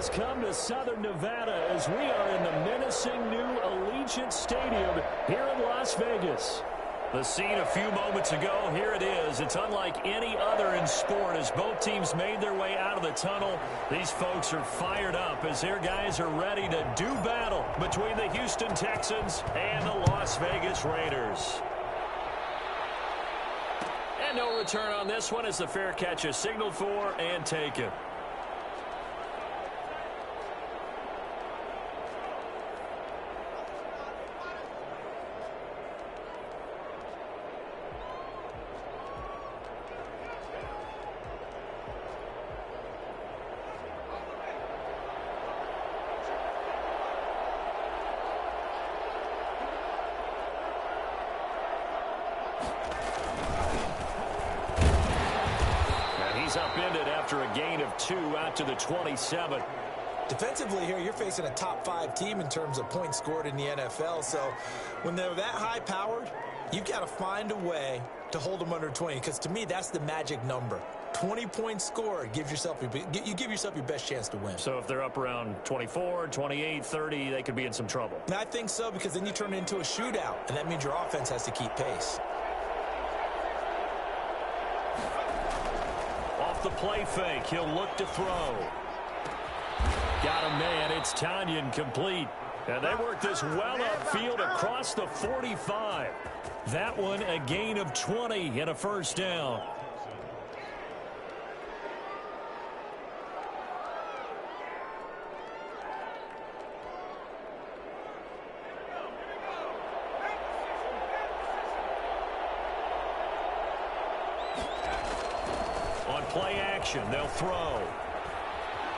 has come to Southern Nevada as we are in the menacing new Allegiant Stadium here in Las Vegas. The scene a few moments ago, here it is. It's unlike any other in sport as both teams made their way out of the tunnel. These folks are fired up as their guys are ready to do battle between the Houston Texans and the Las Vegas Raiders. And no return on this one as the fair catch is signaled for and taken. Upended after a gain of 2 out to the 27. Defensively here, you're facing a top-5 team in terms of points scored in the NFL. So when they're that high-powered, you've got to find a way to hold them under 20. Because to me, that's the magic number. 20 points scored, you give yourself your best chance to win. So if they're up around 24, 28, 30, they could be in some trouble. And I think so, because then you turn it into a shootout, and that means your offense has to keep pace. The play fake. He'll look to throw. Got a man. It's Tonyan complete. And they work this well upfield across the 45. That one a gain of 20 and a first down. Play action. They'll throw.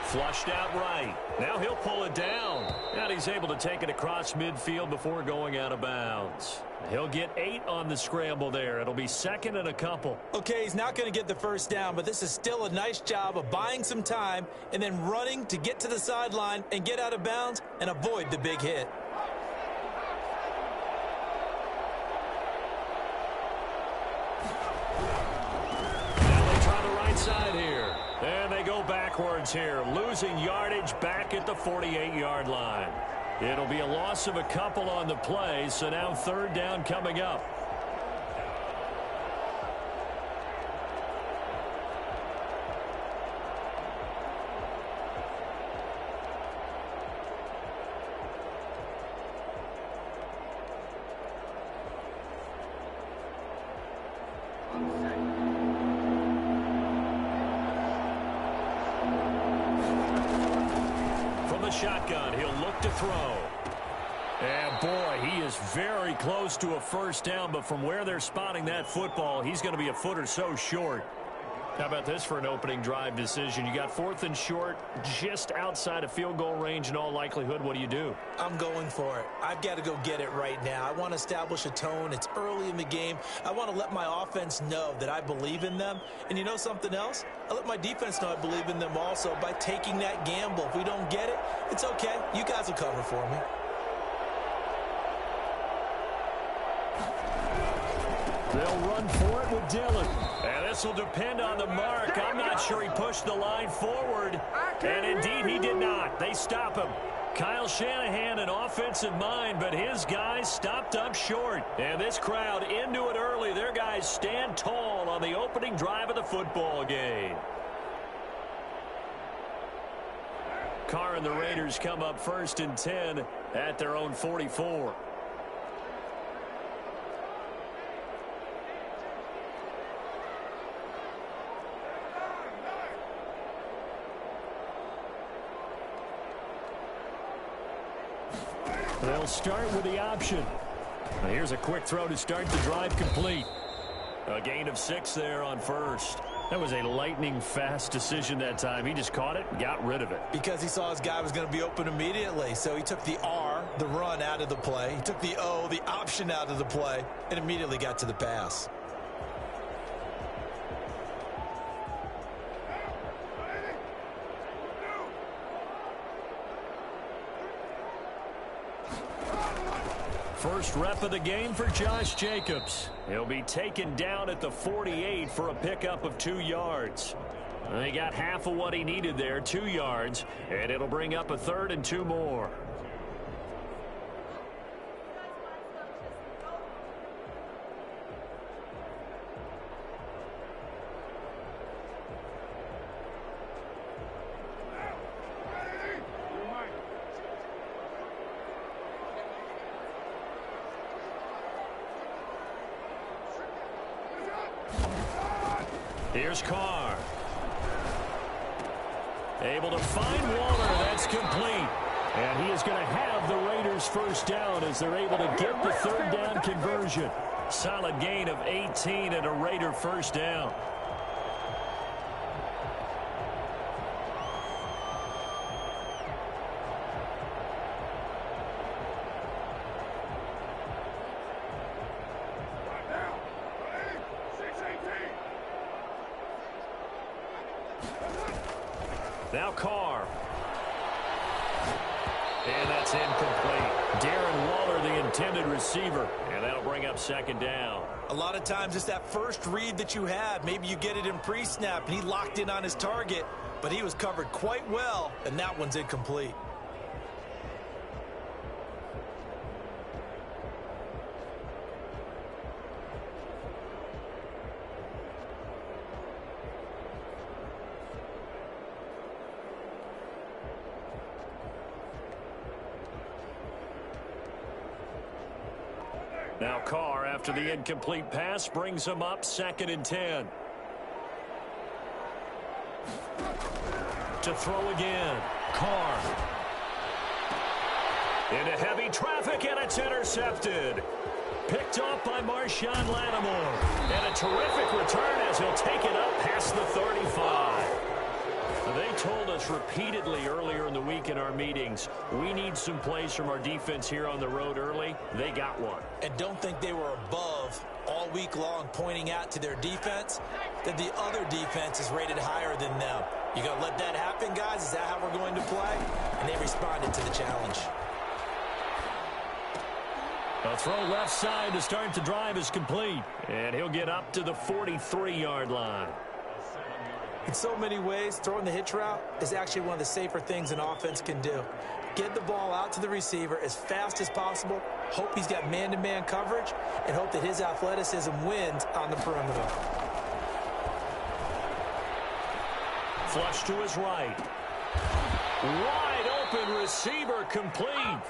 Flushed out right. Now he'll pull it down. And he's able to take it across midfield before going out of bounds. He'll get 8 on the scramble there. It'll be second and a couple. Okay, he's not going to get the first down, but this is still a nice job of buying some time and then running to get to the sideline and get out of bounds and avoid the big hit. Side here. And they go backwards here, losing yardage back at the 48-yard line. It'll be a loss of a couple on the play, so now third down coming up. Shotgun. He'll look to throw. And boy, he is very close to a first down, but from where they're spotting that football, he's going to be a foot or so short. How about this for an opening drive decision? You got 4th and short, just outside of field goal range in all likelihood. What do you do? I'm going for it. I've got to go get it right now. I want to establish a tone. It's early in the game. I want to let my offense know that I believe in them. And you know something else? I let my defense know I believe in them also by taking that gamble. If we don't get it, it's okay. You guys will cover for me. They'll run for it with Dillon. And this will depend on the mark. I'm not sure he pushed the line forward. And indeed, he did not. They stop him. Kyle Shanahan, an offensive mind, but his guys stopped up short. And this crowd into it early. Their guys stand tall on the opening drive of the football game. Carr and the Raiders come up 1st and 10 at their own 44. They'll start with the option. Now here's a quick throw to start the drive complete. A gain of 6 there on first. That was a lightning-fast decision that time. He just caught it and got rid of it. Because he saw his guy was going to be open immediately. So he took the R, the run, out of the play. He took the O, the option, out of the play, and immediately got to the pass. First rep of the game for Josh Jacobs. He'll be taken down at the 48 for a pickup of 2 yards. He got half of what he needed there, 2 yards, and it'll bring up a 3rd and 2 more. Here's Carr. Able to find Waller. That's complete. And he is going to have the Raiders first down as they're able to get the 3rd down conversion. Solid gain of 18 and a Raider first down. Now Carr. And that's incomplete. Darren Waller, the intended receiver. And that'll bring up 2nd down. A lot of times it's that first read that you have. Maybe you get it in pre-snap, and he locked in on his target, but he was covered quite well, and that one's incomplete. Now Carr, after the incomplete pass, brings him up 2nd and 10. To throw again. Carr. Into heavy traffic, and it's intercepted. Picked off by Marshawn Lattimore. And a terrific return as he'll take it up past the 35. They told us repeatedly earlier in the week in our meetings, we need some plays from our defense here on the road early. They got one. And don't think they were above all week long pointing out to their defense that the other defense is rated higher than them. You going to let that happen, guys? Is that how we're going to play? And they responded to the challenge. A throw left side to start the drive is complete. And he'll get up to the 43-yard line. In so many ways, throwing the hitch route is actually one of the safer things an offense can do. Get the ball out to the receiver as fast as possible, hope he's got man-to-man coverage, and hope that his athleticism wins on the perimeter. Flush to his right. Wide open receiver complete.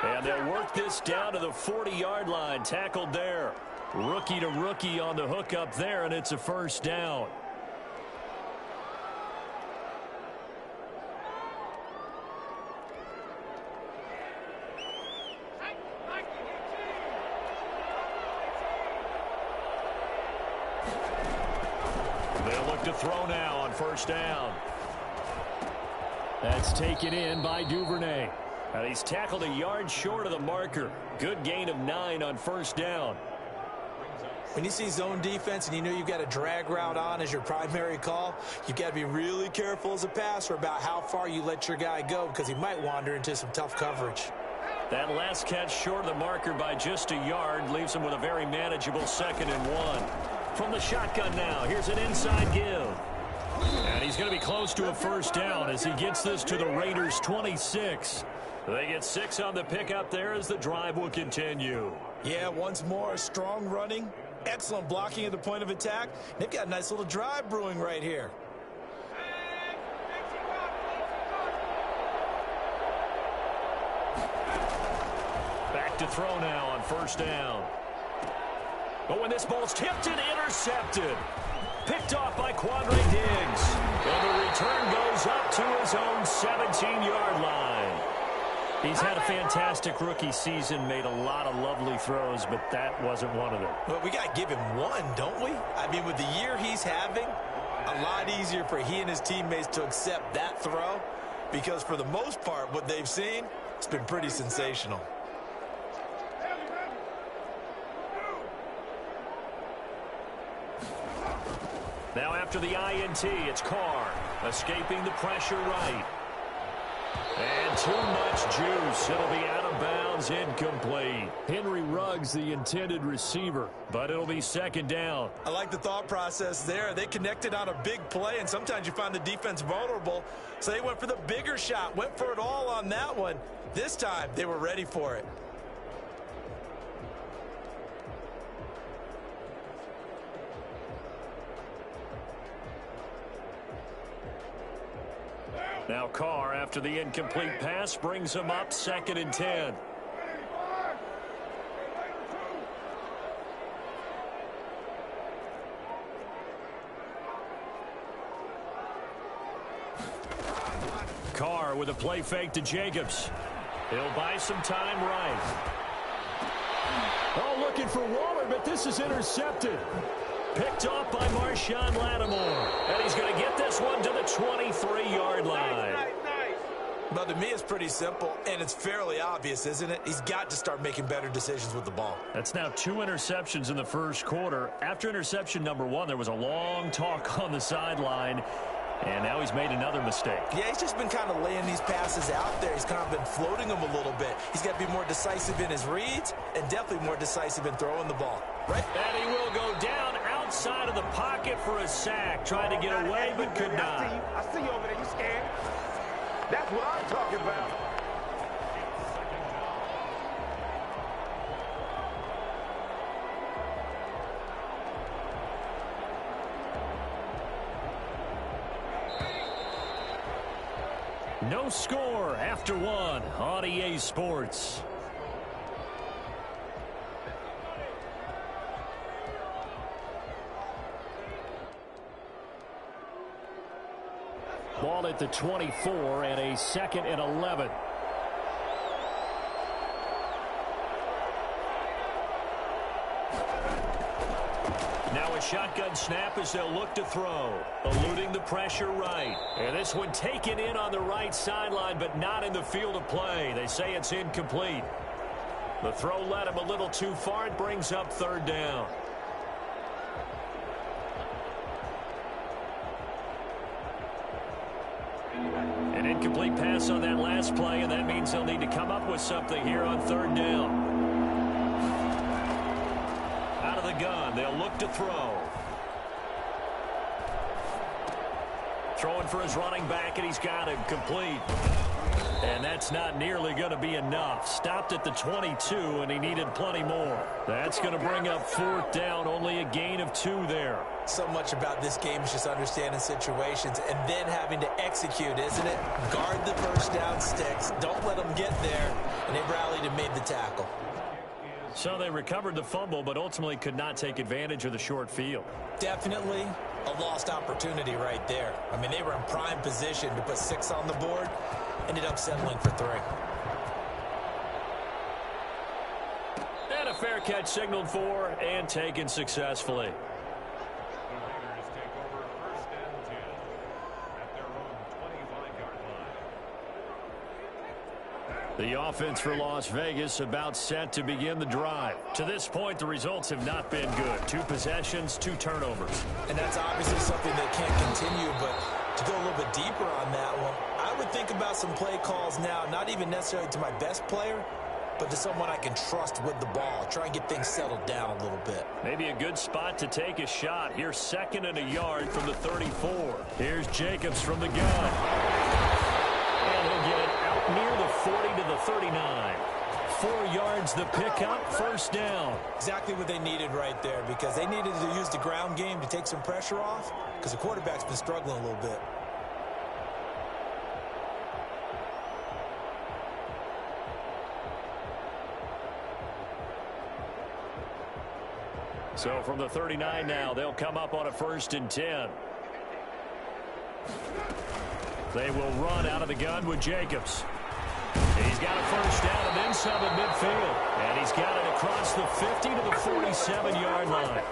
And they'll work this down to the 40-yard line. Tackled there. Rookie to rookie on the hook up there, and it's a first down. They'll look to throw now on first down. That's taken in by Duvernay. And he's tackled a yard short of the marker. Good gain of 9 on first down. When you see zone defense and you know you've got a drag route on as your primary call, you've got to be really careful as a passer about how far you let your guy go because he might wander into some tough coverage. That last catch short of the marker by just a yard leaves him with a very manageable 2nd and 1. From the shotgun now, here's an inside give. And he's going to be close to a first down as he gets this to the Raiders' 26. They get 6 on the pickup there as the drive will continue. Yeah, once more, strong running, excellent blocking at the point of attack. They've got a nice little drive brewing right here. Back to throw now on first down. But when this ball's tipped and intercepted. Picked off by Quandre Diggs. And the return goes up to his own 17-yard line. He's had a fantastic rookie season, made a lot of lovely throws, but that wasn't one of them. Well, we got to give him one, don't we? I mean, with the year he's having, a lot easier for he and his teammates to accept that throw because for the most part, what they've seen, it's been pretty sensational. Now after the INT, it's Carr escaping the pressure right. And too much juice. It'll be out of bounds, incomplete. Henry Ruggs, the intended receiver, but it'll be second down. I like the thought process there. They connected on a big play, and sometimes you find the defense vulnerable. So they went for the bigger shot, went for it all on that one. This time, they were ready for it. Now Carr, after the incomplete pass, brings him up 2nd and 10. Carr with a play fake to Jacobs. He'll buy some time right. Oh, looking for Waller, but this is intercepted. Picked off by Marshawn Lattimore. And he's going to get this one to the 23-yard line. Well, to me, it's pretty simple, and it's fairly obvious, isn't it? He's got to start making better decisions with the ball. That's now 2 interceptions in the first quarter. After interception number 1, there was a long talk on the sideline. And now he's made another mistake. Yeah, he's just been kind of laying these passes out there. He's kind of been floating them a little bit. He's got to be more decisive in his reads and definitely more decisive in throwing the ball. Right? And he will go down outside of the pocket for a sack. Tried to get away, but could not. I see you over there. You scared? That's what I'm talking about. No score after 1 on EA Sports. Ball at the 24 and a 2nd and 11. Now a shotgun snap as they'll look to throw. Eluding the pressure right. And this one taken in on the right sideline, but not in the field of play. They say it's incomplete. The throw led him a little too far. It brings up 3rd down. An incomplete pass on that last play, and that means they'll need to come up with something here on 3rd down. Out of the gun, they'll look to throw. Throwing for his running back, and he's got him complete. And that's not nearly going to be enough. Stopped at the 22, and he needed plenty more. That's going to bring up 4th down, only a gain of 2 there. So much about this game is just understanding situations and then having to execute, isn't it? Guard the first down sticks. Don't let them get there. And they rallied and made the tackle. So they recovered the fumble, but ultimately could not take advantage of the short field. Definitely a lost opportunity right there. I mean, they were in prime position to put 6 on the board. Ended up settling for 3. And a fair catch signaled for and taken successfully. The offense for Las Vegas about set to begin the drive. To this point, the results have not been good. 2 possessions, 2 turnovers. And that's obviously something that can't continue, but to go a little bit deeper on that one, I would think about some play calls now, not even necessarily to my best player, but to someone I can trust with the ball. Try and get things settled down a little bit. Maybe a good spot to take a shot. Here's 2nd and a yard from the 34. Here's Jacobs from the gun. And he'll get it out near the 40 to the 39. 4 yards the pickup, 1st down. Exactly what they needed right there, because they needed to use the ground game to take some pressure off, because the quarterback's been struggling a little bit. So from the 39 now, they'll come up on a 1st and 10. They will run out of the gun with Jacobs. He's got a 1st down and then some at midfield. And he's got it across the 50 to the 47-yard line.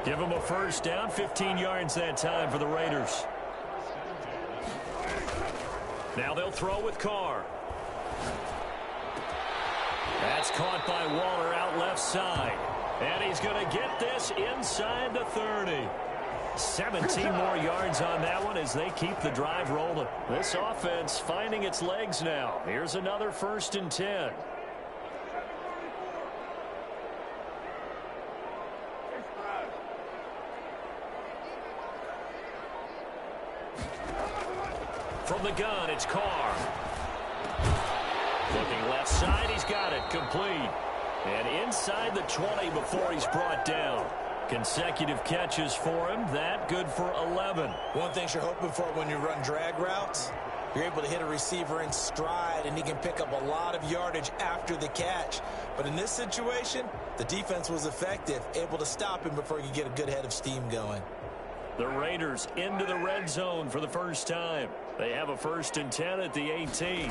Give him a 1st down, 15 yards that time for the Raiders. Now they'll throw with Carr. That's caught by Waller out left side. And he's going to get this inside the 30. 17 more yards on that one as they keep the drive rolling. This offense finding its legs now. Here's another 1st and 10. From the gun, it's Carr. Looking left side, he's got it. Complete. And inside the 20 before he's brought down. Consecutive catches for him. That good for 11. One thing you're hoping for when you run drag routes, you're able to hit a receiver in stride, and he can pick up a lot of yardage after the catch. But in this situation, the defense was effective, able to stop him before he could get a good head of steam going. The Raiders into the red zone for the first time. They have a 1st and 10 at the 18.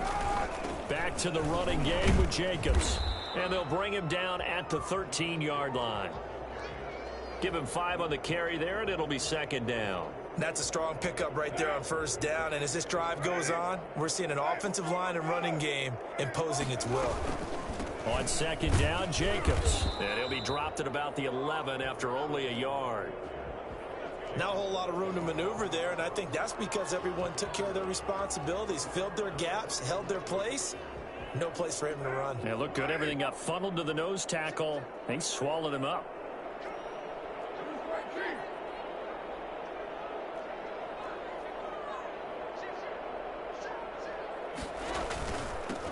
Back to the running game with Jacobs. And they'll bring him down at the 13-yard line. Give him 5 on the carry there, and it'll be 2nd down. That's a strong pickup right there on 1st down. And as this drive goes on, we're seeing an offensive line and running game imposing its will. On 2nd down, Jacobs. And he'll be dropped at about the 11 after only a yard. Not a whole lot of room to maneuver there, and I think that's because everyone took care of their responsibilities, filled their gaps, held their place. No place for him to run. Yeah, looked good. Everything got funneled to the nose tackle. He swallowed him up.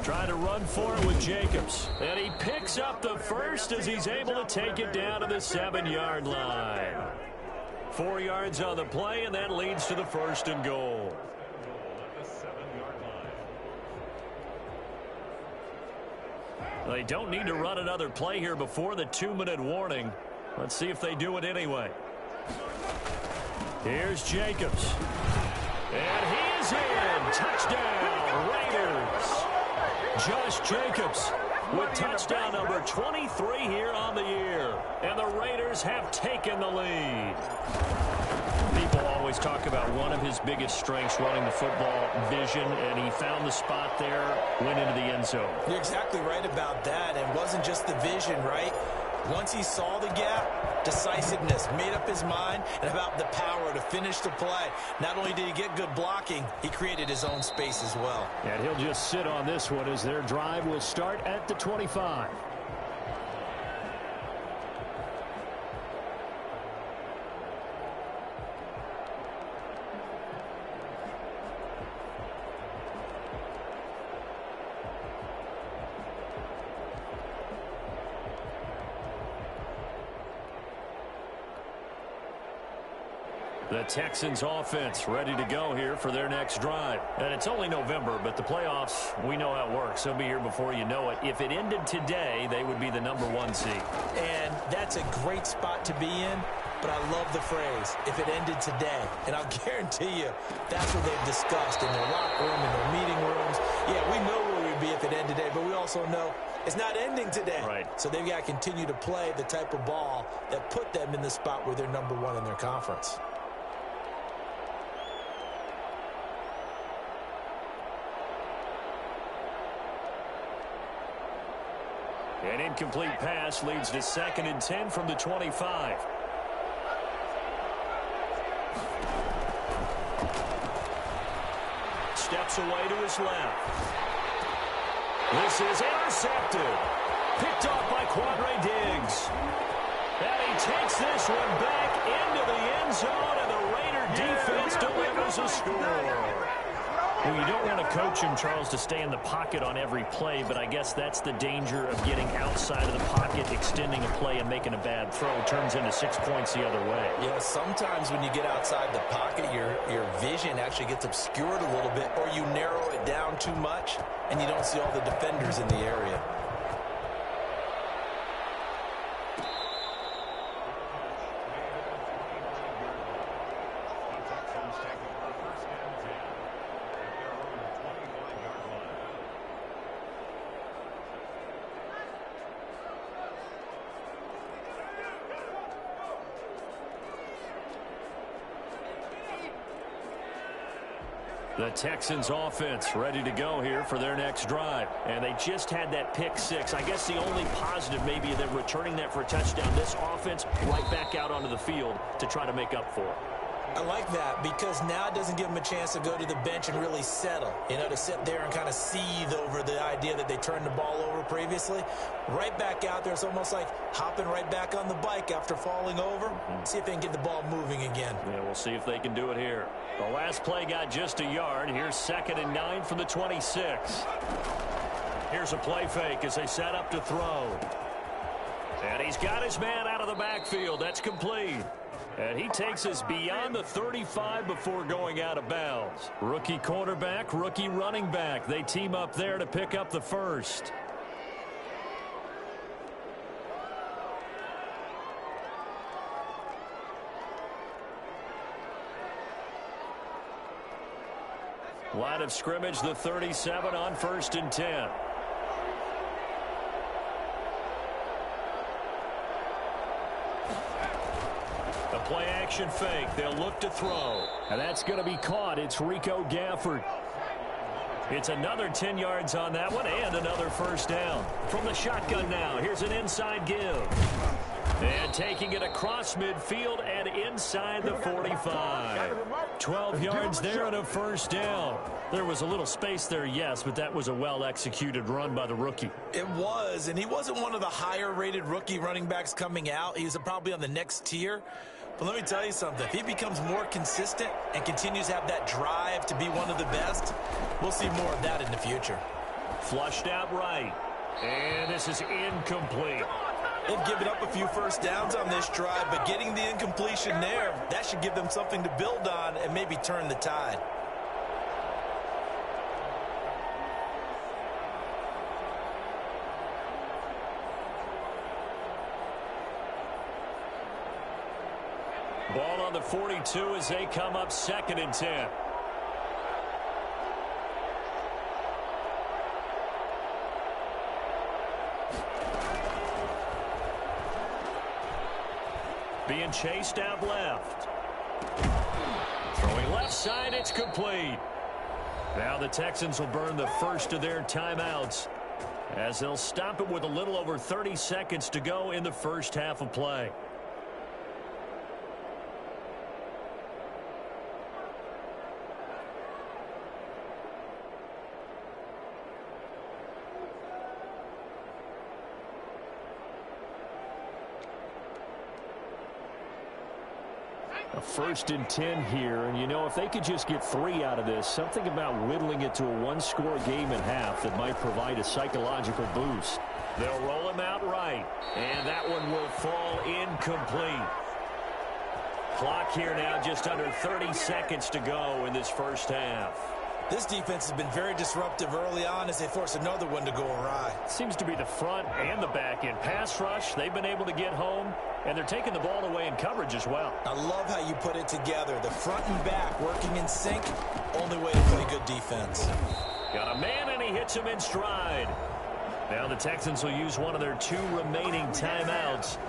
Trying to run for it with Jacobs. And he picks up the 1st as he's able to take it down to the 7-yard line. 4 yards on the play, and that leads to the 1st and goal. They don't need to run another play here before the 2-minute warning. Let's see if they do it anyway. Here's Jacobs. And he is in. Touchdown, Raiders. Josh Jacobs with touchdown number 23 here on the year. And the Raiders have taken the lead. People always talk about one of his biggest strengths, running the football, vision, and he found the spot there, went into the end zone. You're exactly right about that. And it wasn't just the vision, right? Once he saw the gap, decisiveness, made up his mind, and about the power to finish the play. Not only did he get good blocking, he created his own space as well. And he'll just sit on this one as their drive will start at the 25. The Texans offense ready to go here for their next drive. And it's only November, but the playoffs, we know how it works. They'll be here before you know it. If it ended today, they would be the #1 seed. And that's a great spot to be in, but I love the phrase, if it ended today. And I'll guarantee you, that's what they've discussed in their locker room, in their meeting rooms. Yeah, we know where we'd be if it ended today, but we also know it's not ending today. Right. So they've got to continue to play the type of ball that put them in the spot where they're #1 in their conference. An incomplete pass leads to 2nd and 10 from the 25. Steps away to his left. This is intercepted. Picked off by Quandre Diggs. And he takes this one back into the end zone, and the Raider defense delivers a score. Well, you don't want to coach him, Charles, to stay in the pocket on every play, but I guess that's the danger of getting outside of the pocket, extending a play, and making a bad throw. Turns into 6 points the other way. Yeah, sometimes when you get outside the pocket, your vision actually gets obscured a little bit, or you narrow it down too much, and you don't see all the defenders in the area. The Texans offense ready to go here for their next drive. And they just had that pick 6. I guess the only positive maybe them returning that for a touchdown. This offense right back out onto the field to try to make up for it. I like that because now it doesn't give them a chance to go to the bench and really settle, to sit there and kind of seethe over the idea that they turned the ball over previously. Right back out there, it's almost like hopping right back on the bike after falling over. See if they can get the ball moving again. Yeah, we'll see if they can do it here. The last play got just a yard. Here's 2nd and 9 from the 26. Here's a play fake as they set up to throw. And he's got his man out of the backfield. That's complete. And he takes us beyond the 35 before going out of bounds. Rookie quarterback, rookie running back. They team up there to pick up the first. Line of scrimmage, the 37 on 1st and 10. Play action fake. They'll look to throw. And that's going to be caught. It's Rico Gafford. It's another 10 yards on that one and another first down. From the shotgun now, here's an inside give. And taking it across midfield and inside the 45. 12 yards there and a first down. There was a little space there, yes, but that was a well-executed run by the rookie. It was, and he wasn't one of the higher-rated rookie running backs coming out. He's probably on the next tier. But let me tell you something. If he becomes more consistent and continues to have that drive to be one of the best, we'll see more of that in the future. Flushed out right. And this is incomplete. They've given up a few first downs on this drive, but getting the incompletion there, that should give them something to build on and maybe turn the tide. Ball on the 42 as they come up 2nd and 10. Being chased out left. Throwing left side, it's complete. Now the Texans will burn the first of their timeouts as they'll stop it with a little over 30 seconds to go in the first half of play. A 1st and 10 here, and if they could just get 3 out of this, something about whittling it to a one-score game at half that might provide a psychological boost. They'll roll him out right, and that one will fall incomplete. Clock here now just under 30 seconds to go in this first half. This defense has been very disruptive early on as they force another one to go awry. Seems to be the front and the back end. Pass rush, they've been able to get home, and they're taking the ball away in coverage as well. I love how you put it together. The front and back working in sync, only way to play good defense. Got a man, and he hits him in stride. Now the Texans will use one of their 2 remaining timeouts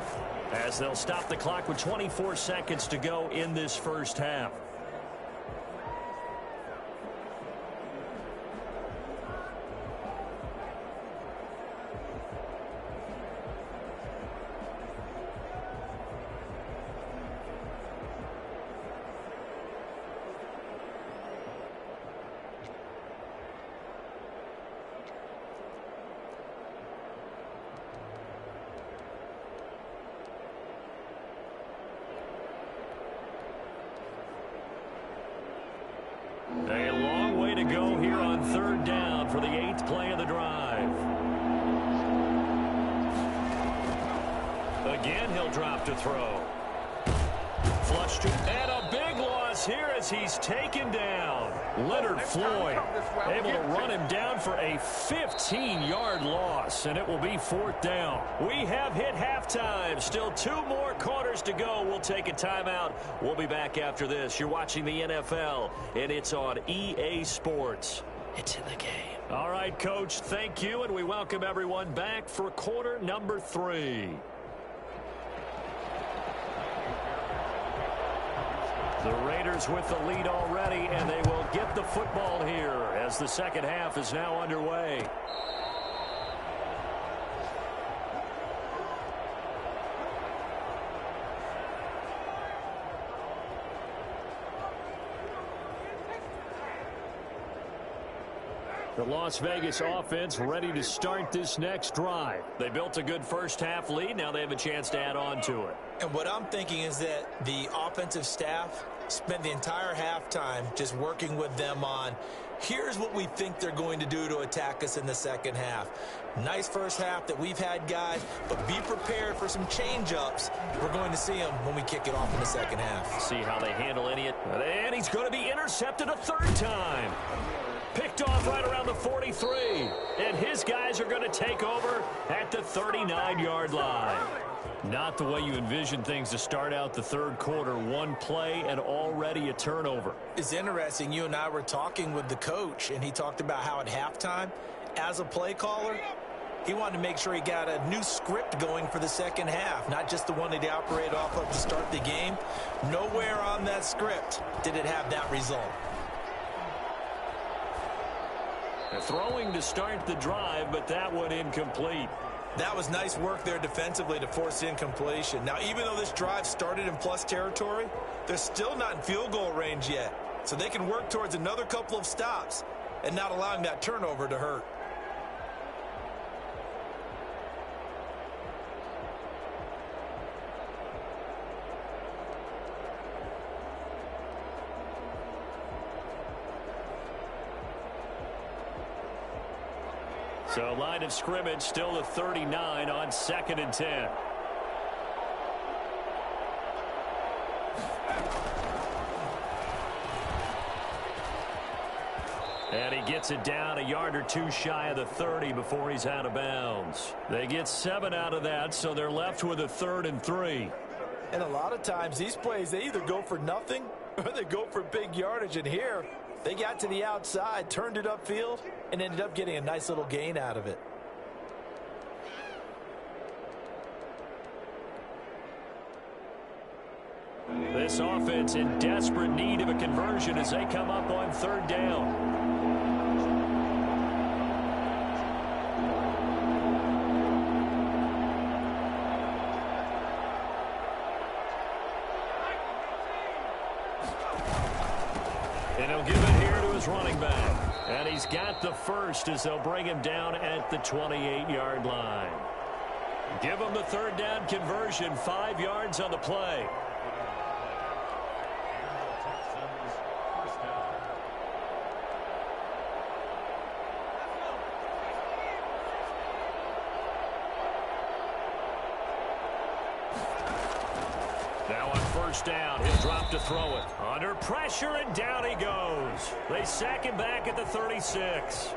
as they'll stop the clock with 24 seconds to go in this first half. A long way to go here on 3rd down for the 8th play of the drive. Again, he'll drop to throw. Flush to, and a big loss here as he's taken down. Leonard Floyd able to run him down for a 15-yard loss, and it will be 4th down. We have hit halftime. Still 2 more quarters to go. We'll take a timeout. We'll be back after this. You're watching the NFL, and it's on EA Sports. It's in the game. All right, Coach, thank you, and we welcome everyone back for quarter number 3. The Raiders with the lead already, and they will get the football here as the second half is now underway. The Las Vegas offense ready to start this next drive. They built a good first-half lead. Now they have a chance to add on to it. And what I'm thinking is that the offensive staff spent the entire halftime just working with them on, here's what we think they're going to do to attack us in the second half. Nice first half that we've had, guys, but be prepared for some change-ups. We're going to see them when we kick it off in the second half. See how they handle any. And he's going to be intercepted a third time. Picked off right around the 43. And his guys are going to take over at the 39-yard line. Not the way you envision things to start out the third quarter. One play and already a turnover. It's interesting. You and I were talking with the coach, and he talked about how at halftime, as a play caller, he wanted to make sure he got a new script going for the second half, not just the one that he operated off of to start the game. Nowhere on that script did it have that result. They're throwing to start the drive, but that one incomplete. That was nice work there defensively to force incompletion. Now, even though this drive started in plus territory, they're still not in field goal range yet. So they can work towards another couple of stops and not allowing that turnover to hurt. So line of scrimmage still the 39 on 2nd and 10. And he gets it down a yard or two shy of the 30 before he's out of bounds. They get 7 out of that, so they're left with a 3rd and 3. And a lot of times these plays, they either go for nothing or they go for big yardage. And here, they got to the outside, turned it upfield, and ended up getting a nice little gain out of it. This offense in desperate need of a conversion as they come up on 3rd down. And he'll give it here to his running back. And he's got the first as they'll bring him down at the 28-yard line. Give him the 3rd down conversion, 5 yards on the play. Now on 1st down, he'll drop to throw it. Under pressure, and down he goes. They sack him back at the 36.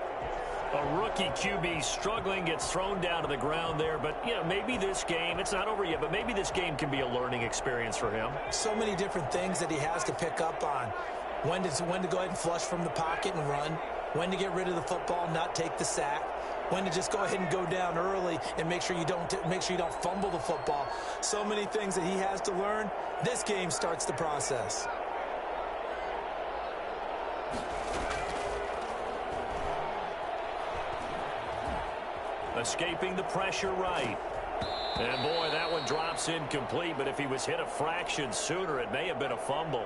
A rookie QB struggling, gets thrown down to the ground there. But, you know, maybe this game, it's not over yet, but maybe this game can be a learning experience for him. So many different things that he has to pick up on. When to go ahead and flush from the pocket and run. When to get rid of the football, not take the sack. When to just go ahead and go down early and make sure you don't fumble the football. So many things that he has to learn. This game starts the process. Escaping the pressure right. And boy, that one drops incomplete, but if he was hit a fraction sooner, it may have been a fumble.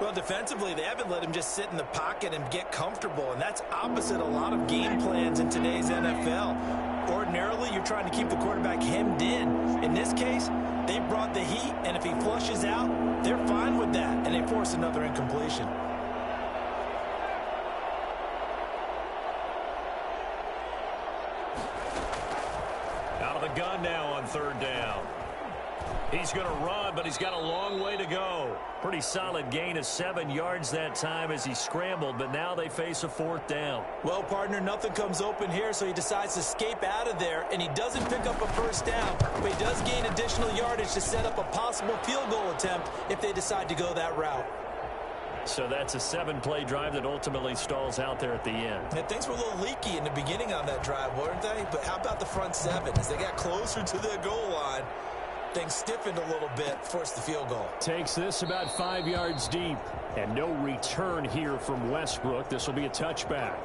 Well, defensively, they haven't let him just sit in the pocket and get comfortable, and that's opposite a lot of game plans in today's NFL. Ordinarily, you're trying to keep the quarterback hemmed in. In this case, they brought the heat, and if he flushes out, they're fine with that, and they force another incompletion. Out of the gun now on 3rd down. He's going to run, but he's got a long way to go. Pretty solid gain of 7 yards that time as he scrambled, but now they face a 4th down. Well, partner, nothing comes open here, so he decides to escape out of there, and he doesn't pick up a 1st down, but he does gain additional yardage to set up a possible field goal attempt if they decide to go that route. So that's a 7-play drive that ultimately stalls out there at the end. And things were a little leaky in the beginning on that drive, weren't they? But how about the front 7? As they got closer to their goal line, things stiffened a little bit, forced the field goal. Takes this about 5 yards deep. And no return here from Westbrook. This will be a touchback.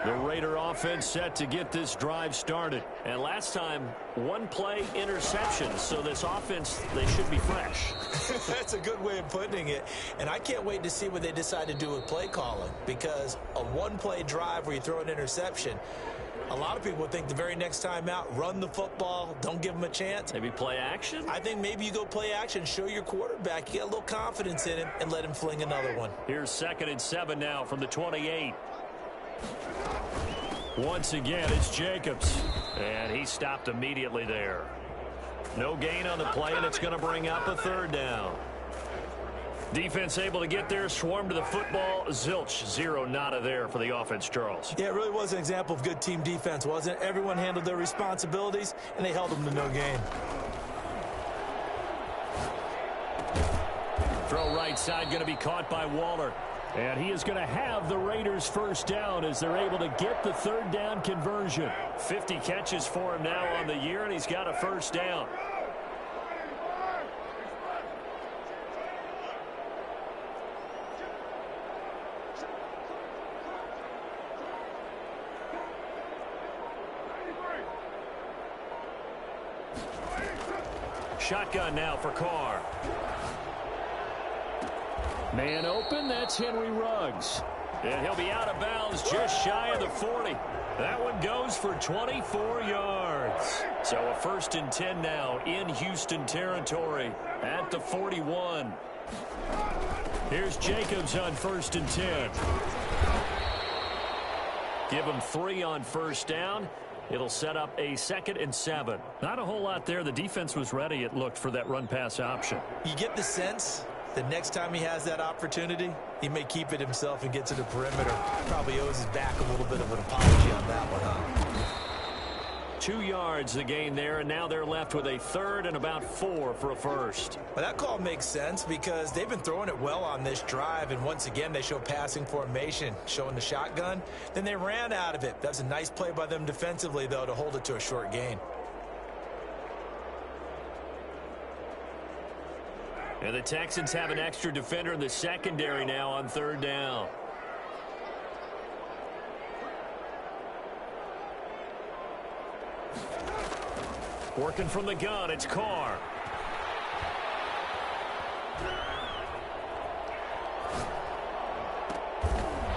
The Raider offense set to get this drive started. And last time, one play interception. So this offense, they should be fresh. That's a good way of putting it. And I can't wait to see what they decide to do with play calling. Because a one-play drive where you throw an interception, a lot of people think the very next time out, run the football, don't give them a chance. Maybe play action? I think maybe you go play action, show your quarterback, you get a little confidence in him, and let him fling another one. Here's 2nd and 7 now from the 28. Once again, it's Jacobs. And he stopped immediately there. No gain on the play, and it's going to bring up a 3rd down. Defense able to get there, swarm to the football. Zilch, 0 nada there for the offense, Charles. Yeah, it really was an example of good team defense, wasn't it? Everyone handled their responsibilities, and they held them to no gain. Throw right side going to be caught by Waller. And he is going to have the Raiders' 1st down as they're able to get the 3rd down conversion. 50 catches for him now on the year, and he's got a 1st down. Shotgun now for Carr. Man open, that's Henry Ruggs. And he'll be out of bounds just shy of the 40. That one goes for 24 yards. So a 1st and 10 now in Houston territory at the 41. Here's Jacobs on 1st and 10. Give him 3 on 1st down. It'll set up a 2nd and 7. Not a whole lot there. The defense was ready, it looked, for that run-pass option. You get the sense that next time he has that opportunity, he may keep it himself and get to the perimeter. Probably owes his back a little bit of an apology on that one, huh? 2 yards the gain there, and now they're left with a 3rd and about 4 for a 1st. Well, that call makes sense because they've been throwing it well on this drive, and once again they show passing formation, showing the shotgun. Then they ran out of it. That's a nice play by them defensively, though, to hold it to a short gain. And the Texans have an extra defender in the secondary now on 3rd down. Working from the gun, it's Carr.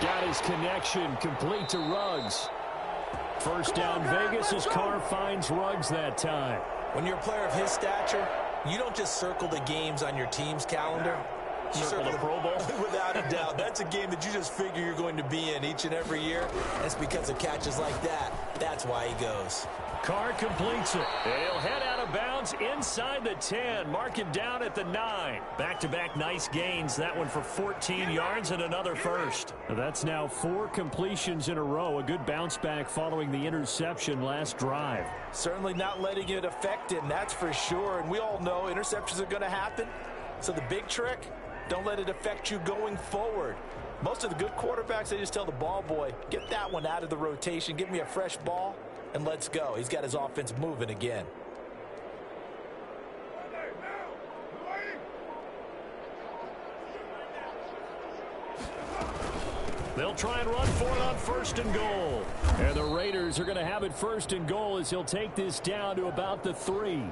Got his connection, complete to Ruggs. 1st down Vegas as Carr finds Ruggs that time. When you're a player of his stature, you don't just circle the games on your team's calendar. You circle the Pro Bowl? Without a doubt. That's a game that you just figure you're going to be in each and every year. And it's because of catches like that. That's why he goes. Carr completes it. And he'll head out of bounds inside the 10. Mark him down at the 9. Back-to-back nice gains. That one for 14 yards and another 1st. That's now 4 completions in a row. A good bounce back following the interception last drive. Certainly not letting it affect him, that's for sure. And we all know interceptions are going to happen. So the big trick, don't let it affect you going forward. Most of the good quarterbacks, they just tell the ball boy, get that one out of the rotation, give me a fresh ball, and let's go. He's got his offense moving again. They'll try and run for it on 1st and goal. And the Raiders are going to have it 1st and goal as he'll take this down to about the 3.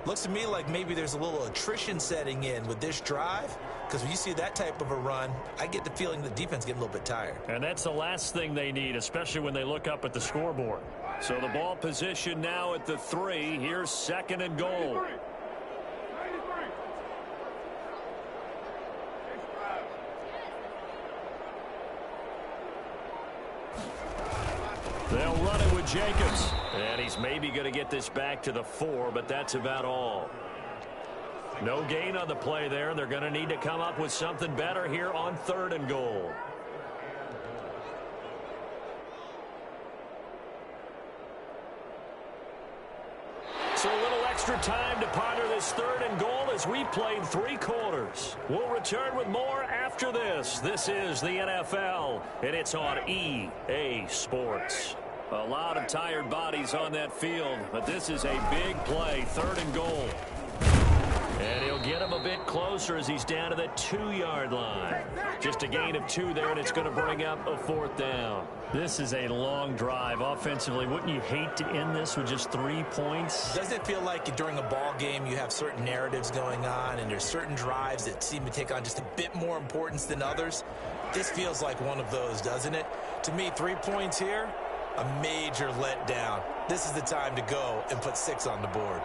Looks to me like maybe there's a little attrition setting in with this drive, because when you see that type of a run, I get the feeling the defense getting a little bit tired. And that's the last thing they need, especially when they look up at the scoreboard. So the ball position now at the 3. Here's 2nd and goal. They'll run it with Jacobs. And he's maybe going to get this back to the 4, but that's about all. No gain on the play there. They're going to need to come up with something better here on 3rd and goal. So a little extra time to ponder this 3rd and goal as we played 3 quarters. We'll return with more after this. This is the NFL, and it's on EA Sports. A lot of tired bodies on that field, but this is a big play, 3rd and goal. And he'll get him a bit closer as he's down to the 2-yard line. Just a gain of 2 there, and it's going to bring up a 4th down. This is a long drive offensively. Wouldn't you hate to end this with just 3 points? Doesn't it feel like during a ball game you have certain narratives going on and there's certain drives that seem to take on just a bit more importance than others? This feels like one of those, doesn't it? To me, 3 points here, a major letdown. This is the time to go and put 6 on the board.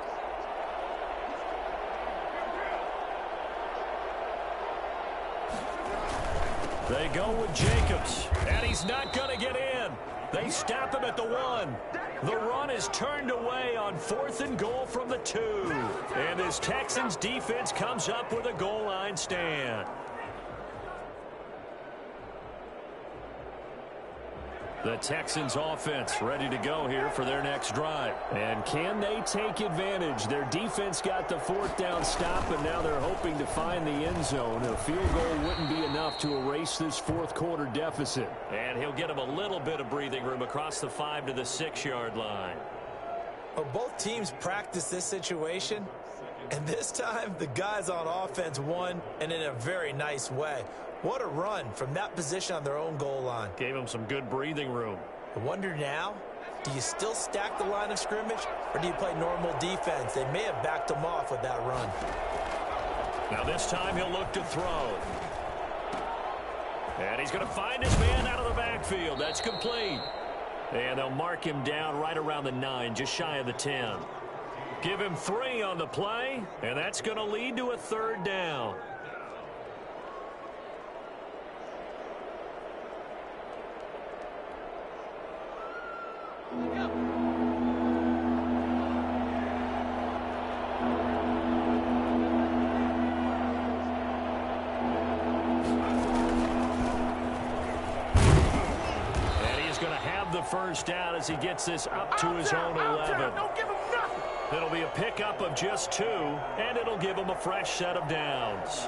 They go with Jacobs, and he's not going to get in. They stop him at the 1. The run is turned away on 4th and goal from the 2. And this Texans defense comes up with a goal line stand. The Texans offense ready to go here for their next drive. And can they take advantage? Their defense got the 4th down stop, and now they're hoping to find the end zone. A field goal wouldn't be enough to erase this 4th quarter deficit. And he'll get him a little bit of breathing room across the 5 to the 6-yard line. Well, both teams practice this situation, and this time the guys on offense won, and in a very nice way. What a run from that position on their own goal line. Gave him some good breathing room. I wonder now, do you still stack the line of scrimmage, or do you play normal defense? They may have backed him off with that run. Now this time he'll look to throw. And he's going to find his man out of the backfield. That's complete. And they'll mark him down right around the 9, just shy of the 10. Give him 3 on the play, and that's going to lead to a 3rd down. First down as he gets this up to his own 11. It'll be a pickup of just 2, and it'll give him a fresh set of downs.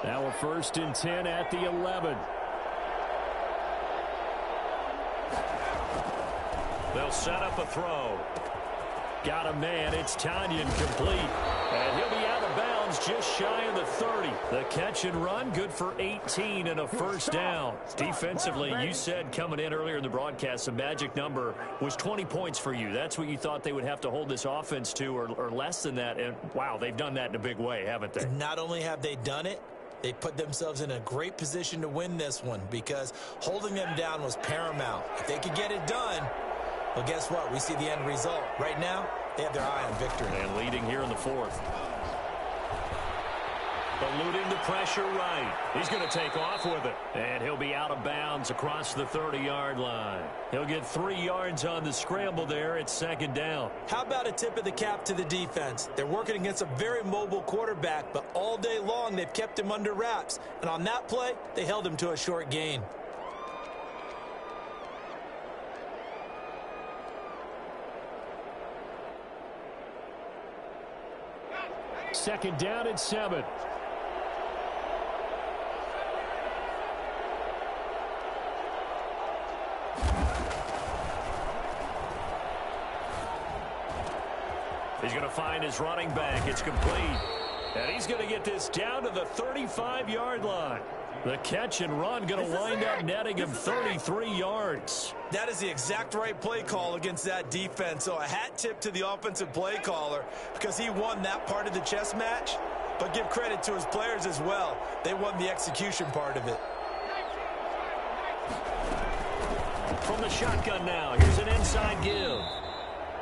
Now a 1st and 10 at the 11. They'll set up a throw. Got a man. It's Tanyan complete. And he'll be out of bounds just shy of the 30. The catch and run good for 18 and a 1st down. Defensively, you said coming in earlier in the broadcast, the magic number was 20 points for you. That's what you thought they would have to hold this offense to, or less than that. And, wow, they've done that in a big way, haven't they? And not only have they done it, they put themselves in a great position to win this one because holding them down was paramount. If they could get it done, well, guess what? We see the end result. Right now, they have their eye on victory. And leading here in the 4th. Eluding the pressure right. He's going to take off with it. And he'll be out of bounds across the 30-yard line. He'll get 3 yards on the scramble there. It's 2nd down. How about a tip of the cap to the defense? They're working against a very mobile quarterback, but all day long they've kept him under wraps. And on that play, they held him to a short gain. Second down and 7. He's going to find his running back. It's complete. And he's going to get this down to the 35-yard line. The catch and run going to wind up netting him 33 yards. That is the exact right play call against that defense. So a hat tip to the offensive play caller because he won that part of the chess match. But give credit to his players as well. They won the execution part of it. From the shotgun now, here's an inside give.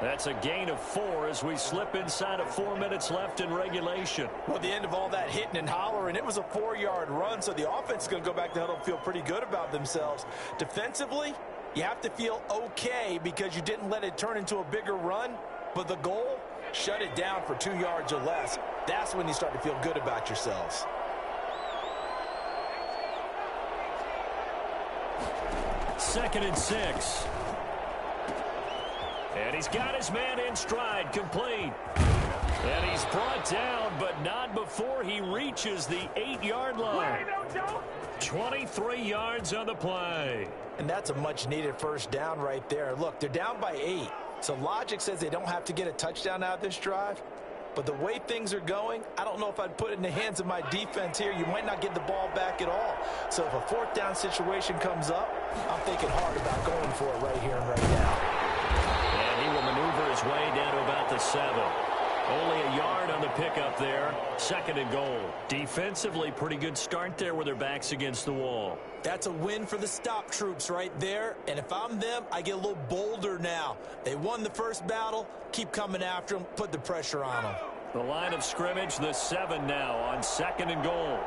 That's a gain of 4 as we slip inside of 4 minutes left in regulation. Well, the end of all that hitting and hollering, it was a 4-yard run, so the offense is going to go back to huddle and feel pretty good about themselves. Defensively, you have to feel okay because you didn't let it turn into a bigger run, but the goal, shut it down for 2 yards or less. That's when you start to feel good about yourselves. Second and 6. And he's got his man in stride, complete. And he's brought down, but not before he reaches the 8-yard line. 23 yards on the play. And that's a much-needed first down right there. Look, they're down by 8. So logic says they don't have to get a touchdown out of this drive. But the way things are going, I don't know if I'd put it in the hands of my defense here. You might not get the ball back at all. So if a fourth down situation comes up, I'm thinking hard about going for it right here and right now. And he will maneuver his way down to about the 7. Only a yard on the pickup there. 2nd and goal. Defensively, pretty good start there with their backs against the wall. That's a win for the stop troops right there. And if I'm them, I get a little bolder now. They won the first battle. Keep coming after them. Put the pressure on them. The line of scrimmage, the 7 now on 2nd and goal.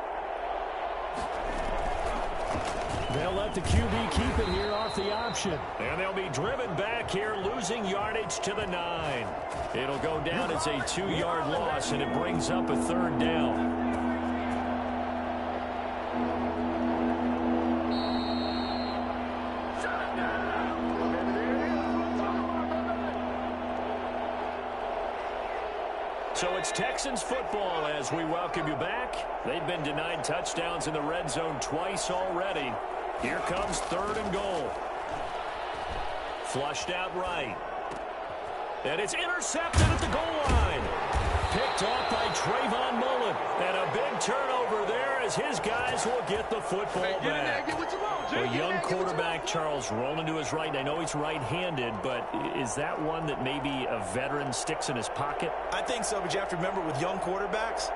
They'll let the QB keep it here off the option. And they'll be driven back here, losing yardage to the 9. It'll go down as a 2-yard loss, and it brings up a 3rd down. So it's Texans football as we welcome you back. They've been denied touchdowns in the red zone twice already. Here comes 3rd and goal. Flushed out right. And it's intercepted at the goal line. Picked off by Trayvon Mullen. And a big turnover there as his guys will get the football back. A young quarterback, Charles, rolling to his right. I know he's right-handed, but is that one that maybe a veteran sticks in his pocket? I think so, but you have to remember with young quarterbacks,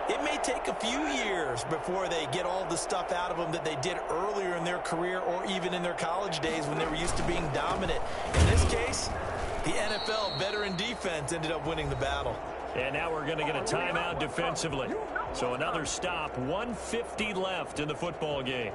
it may take a few years before they get all the stuff out of them that they did earlier in their career or even in their college days when they were used to being dominant. In this case, the NFL veteran defense ended up winning the battle. And now we're going to get a timeout defensively. So another stop, 1:50 left in the football game.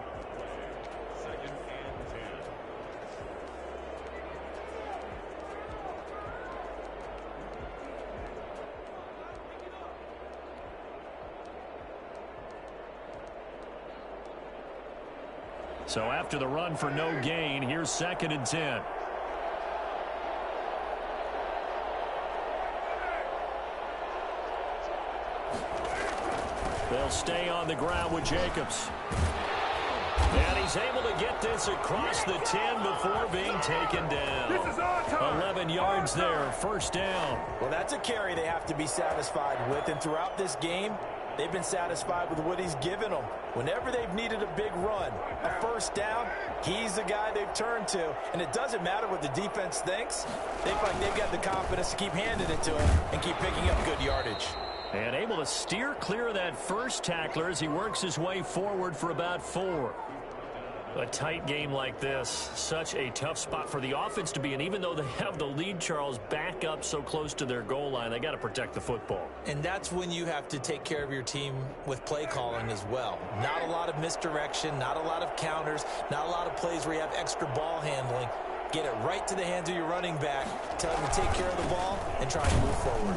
So after the run for no gain, here's 2nd and 10. They'll stay on the ground with Jacobs. And he's able to get this across the 10 before being taken down. 11 yards there, 1st down. Well, that's a carry they have to be satisfied with. And throughout this game, they've been satisfied with what he's given them. Whenever they've needed a big run, a 1st down, he's the guy they've turned to. And it doesn't matter what the defense thinks. They feel like they've got the confidence to keep handing it to him and keep picking up good yardage. And able to steer clear of that first tackler as he works his way forward for about 4. A tight game like this, such a tough spot for the offense to be in. Even though they have the lead, Charles, back up so close to their goal line, they got to protect the football. And that's when you have to take care of your team with play calling as well. Not a lot of misdirection, not a lot of counters, not a lot of plays where you have extra ball handling. Get it right to the hands of your running back, tell him to take care of the ball, and try and move forward.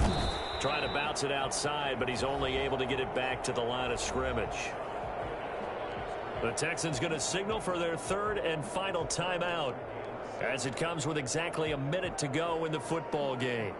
Trying to bounce it outside, but he's only able to get it back to the line of scrimmage. The Texans going to signal for their 3rd and final timeout as it comes with exactly a minute to go in the football game.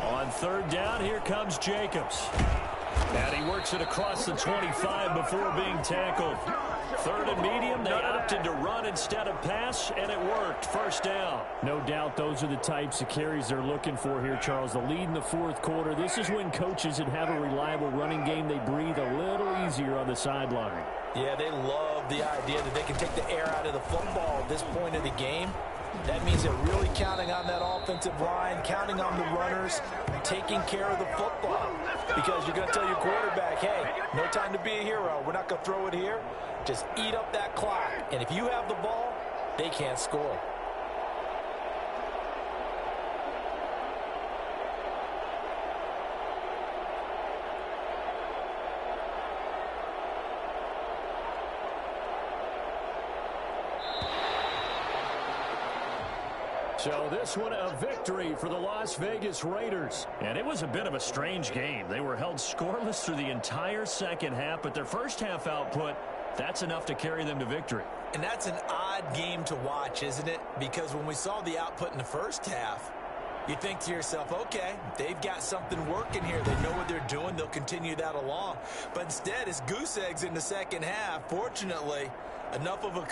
On 3rd down, here comes Jacobs. And he works it across the 25 before being tackled. 3rd and medium, they opted to run instead of pass, and it worked. 1st down. No doubt those are the types of carries they're looking for here, Charles. The lead in the 4th quarter. This is when coaches that have a reliable running game, they breathe a little easier on the sideline. Yeah, they love the idea that they can take the air out of the football at this point of the game. That means they're really counting on that offensive line, counting on the runners, taking care of the football. Because you're going to tell your quarterback, hey, no time to be a hero. We're not going to throw it here. Just eat up that clock. And if you have the ball, they can't score. So this one a victory for the Las Vegas Raiders. And it was a bit of a strange game. They were held scoreless through the entire second half, but their first half output, that's enough to carry them to victory. And that's an odd game to watch, isn't it? Because when we saw the output in the first half, you think to yourself, okay, they've got something working here. They know what they're doing. They'll continue that along. But instead, it's goose eggs in the second half. Fortunately, enough of a